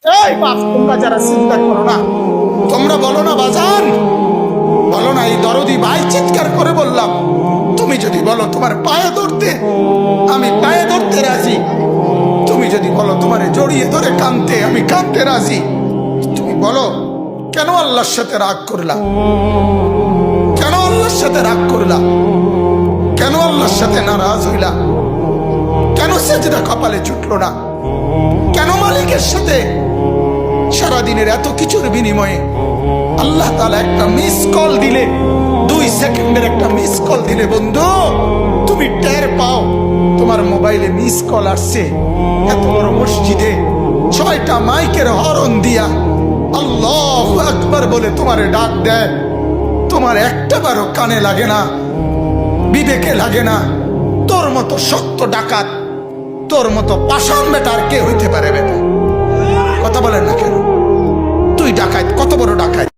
এই বাপ, তোমরা যারা চিন্তা করো না, তোমরা বলো না বাজান, বলো না এই দরদি ভাই চিৎকার করে বললাম, তুমি যদি বলো তোমার পায়ে ধরতে, আমি পায়ে ধরতে রাজি। তুমি যদি বলো তোমারে জড়িয়ে ধরে কাঁদতে, আমি কাঁদতে রাজি। তুমি বলো কেন আল্লাহর সাথে রাগ করলা, কেন আল্লাহর সাথে রাগ করলা, কেন আল্লাহর সাথে নারাজ হইলা, কেন সেজদা কপালে ছুটলো না, কেন মালিকের সাথে সারাদিনের এত কিছুর বিনিময়ে আল্লাহ তাআলা একটা মিস কল দিলে, 2 সেকেন্ডের একটা মিস কল দিলে বন্ধু তুমি টের পাও তোমার মোবাইলে মিস কল আসছে। এত বড় মসজিদে 6টা মাইকের হরন দিয়া আল্লাহু আকবার বলে তোমারে ডাক দেয়, তোমার একটা বারও কানে লাগে না, বিবেকে লাগে না। তোর মতো সত্য ডাকাত, তোর মতো পাষাণ বেটার কে হইতে পারে? বেটা কথা বলেন না কেন? তুই ডাকাত, কত বড় ডাকাত!